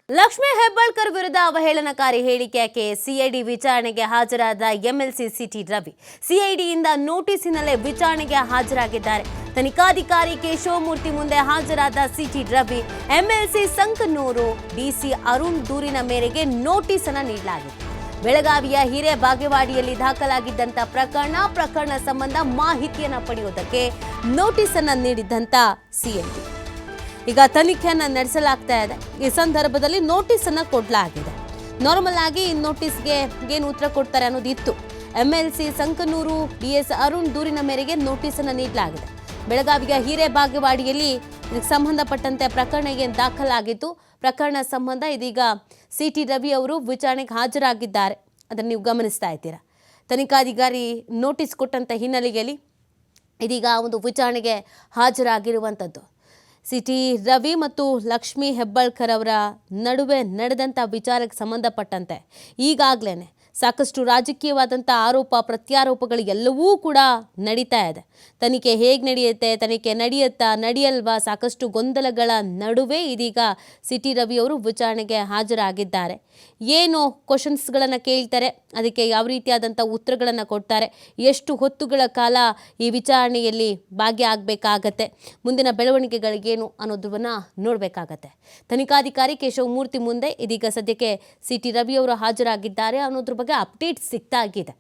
ಲಕ್ಷ್ಮೀ ಹೆಬ್ಬಾಳ್ಕರ್ ವಿರುದ್ಧ ಅವಹೇಳನಕಾರಿ ಹೇಳಿಕೆಗೆ ಸಿಐಡಿ ವಿಚಾರಣೆಗೆ ಹಾಜರಾದ ಎಂಎಲ್ಸಿ ಸಿಟಿ ರವಿ ಸಿಐಡಿಯಿಂದ ನೋಟಿಸಿನಲ್ಲೇ ವಿಚಾರಣೆಗೆ ಹಾಜರಾಗಿದ್ದಾರೆ. ತನಿಖಾಧಿಕಾರಿ ಕೇಶವಮೂರ್ತಿ ಮುಂದೆ ಹಾಜರಾದ city Ravi MLC Sankanur DC Arun ದೂರಿನ ಮೇರೆಗೆ ನೋಟಿಸ್ ಅನ್ನು ನೀಡಲಾಗಿದೆ. ಬೆಳಗಾವಿಯ ಹಿರೇಬಾಗೇವಾಡಿಯಲ್ಲಿ ದಾಖಲಾಗಿದ್ದಂತ ಪ್ರಕರಣ ಸಂಬಂಧ ಮಾಹಿತಿಯನ್ನು ಪಡೆಯುವುದಕ್ಕೆ ನೋಟಿಸ್ ಅನ್ನು ನೀಡಿದ್ದಂತ ಸಿಐಡಿ ಈಗ ತನಿಖೆಯನ್ನು ನಡೆಸಲಾಗ್ತಾ ಇದೆ. ಈ ಸಂದರ್ಭದಲ್ಲಿ ನೋಟಿಸ್ ಅನ್ನು ಕೊಡಲಾಗಿದೆ. ನಾರ್ಮಲ್ ಆಗಿ ಈ ನೋಟಿಸ್ಗೆ ಏನು ಉತ್ತರ ಕೊಡ್ತಾರೆ ಅನ್ನೋದಿತ್ತು. ಎಂಎಲ್ಸಿ ಸಂಕನೂರು ಡಿಎಸ್ ಅರುಣ್ ದೂರಿನ ಮೇರೆಗೆ ನೋಟಿಸ್ ಅನ್ನು ನೀಡಲಾಗಿದೆ. ಬೆಳಗಾವಿಯ ಹಿರೇಬಾಗೇವಾಡಿಯಲ್ಲಿ ಇದಕ್ಕೆ ಸಂಬಂಧಪಟ್ಟಂತೆ ಪ್ರಕರಣ ಏನು ದಾಖಲಾಗಿತ್ತು, ಪ್ರಕರಣ ಸಂಬಂಧ ಇದೀಗ ಸಿಟಿ ರವಿ ಅವರು ವಿಚಾರಣೆಗೆ ಹಾಜರಾಗಿದ್ದಾರೆ. ಅದನ್ನು ನೀವು ಗಮನಿಸ್ತಾ ಇದ್ದೀರಾ. ತನಿಖಾಧಿಕಾರಿ ನೋಟಿಸ್ ಕೊಟ್ಟಂತ ಹಿನ್ನೆಲೆಯಲ್ಲಿ ಇದೀಗ ಒಂದು ವಿಚಾರಣೆಗೆ ಹಾಜರಾಗಿರುವಂಥದ್ದು. ಸಿಟಿ ರವಿ ಮತ್ತು ಲಕ್ಷ್ಮೀ ಹೆಬ್ಬಾಳ್ಕರ್ ಅವರ ನಡುವೆ ನಡೆದಂಥ ವಿಚಾರಕ್ಕೆ ಸಂಬಂಧಪಟ್ಟಂತೆ ಈಗಾಗಲೇ ಸಾಕಷ್ಟು ರಾಜಕೀಯವಾದಂಥ ಆರೋಪ ಪ್ರತ್ಯಾರೋಪಗಳು ಎಲ್ಲವೂ ಕೂಡ ನಡೀತಾ ಇದೆ. ತನಿಖೆ ಹೇಗೆ ನಡೆಯುತ್ತೆ, ತನಿಖೆ ನಡೆಯಲ್ವಾ, ಸಾಕಷ್ಟು ಗೊಂದಲಗಳ ನಡುವೆ ಇದೀಗ ಸಿಟಿ ರವಿ ಅವರು ವಿಚಾರಣೆಗೆ ಹಾಜರಾಗಿದ್ದಾರೆ. ಏನು ಕ್ವಶನ್ಸ್ಗಳನ್ನು ಕೇಳ್ತಾರೆ, ಅದಕ್ಕೆ ಯಾವ ರೀತಿಯಾದಂಥ ಉತ್ತರಗಳನ್ನು ಕೊಡ್ತಾರೆ, ಎಷ್ಟು ಹೊತ್ತುಗಳ ಕಾಲ ಈ ವಿಚಾರಣೆಯಲ್ಲಿ ಭಾಗಿಯಾಗಬೇಕಾಗತ್ತೆ, ಮುಂದಿನ ಬೆಳವಣಿಗೆಗಳಿಗೇನು ಅನ್ನೋದನ್ನು ನೋಡಬೇಕಾಗತ್ತೆ. ತನಿಖಾಧಿಕಾರಿ ಕೇಶವಮೂರ್ತಿ ಮುಂದೆ ಇದೀಗ ಸದ್ಯಕ್ಕೆ ಸಿಟಿ ರವಿ ಅವರು ಹಾಜರಾಗಿದ್ದಾರೆ ಅನ್ನೋದ್ರ ಬಗ್ಗೆ ಅಪ್ಡೇಟ್ ಸಿಗ್ತಾ ಆಗಿದೆ.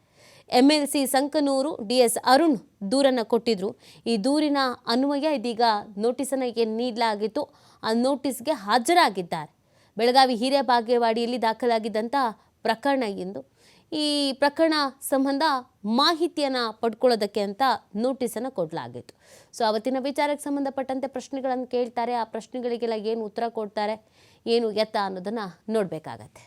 ಎಂಎಲ್ಸಿ ಸಂಕನೂರು ಡಿಎಸ್ ಅರುಣ್ ದೂರನ್ನು ಕೊಟ್ಟಿದ್ರು. ಈ ದೂರಿನ ಅನ್ವಯ ಇದೀಗ ನೋಟಿಸನ್ನು ಏನು ನೀಡಲಾಗಿತ್ತು ಆ ನೋಟಿಸ್ಗೆ ಹಾಜರಾಗಿದ್ದಾರೆ. ಬೆಳಗಾವಿ ಹಿರೇಬಾಗೇವಾಡಿಯಲ್ಲಿ ದಾಖಲಾಗಿದ್ದಂಥ ಪ್ರಕರಣ ಎಂದು ಈ ಪ್ರಕರಣ ಸಂಬಂಧ ಮಾಹಿತಿಯನ್ನು ಪಡ್ಕೊಳ್ಳೋದಕ್ಕೆ ಅಂತ ನೋಟಿಸನ್ನು ಕೊಡಲಾಗಿತ್ತು. ಸೊ ಅವತ್ತಿನ ವಿಚಾರಕ್ಕೆ ಸಂಬಂಧಪಟ್ಟಂತೆ ಪ್ರಶ್ನೆಗಳನ್ನು ಕೇಳ್ತಾರೆ. ಆ ಪ್ರಶ್ನೆಗಳಿಗೆಲ್ಲ ಏನು ಉತ್ತರ ಕೊಡ್ತಾರೆ, ಏನು ಎತ್ತ ಅನ್ನೋದನ್ನು ನೋಡಬೇಕಾಗತ್ತೆ.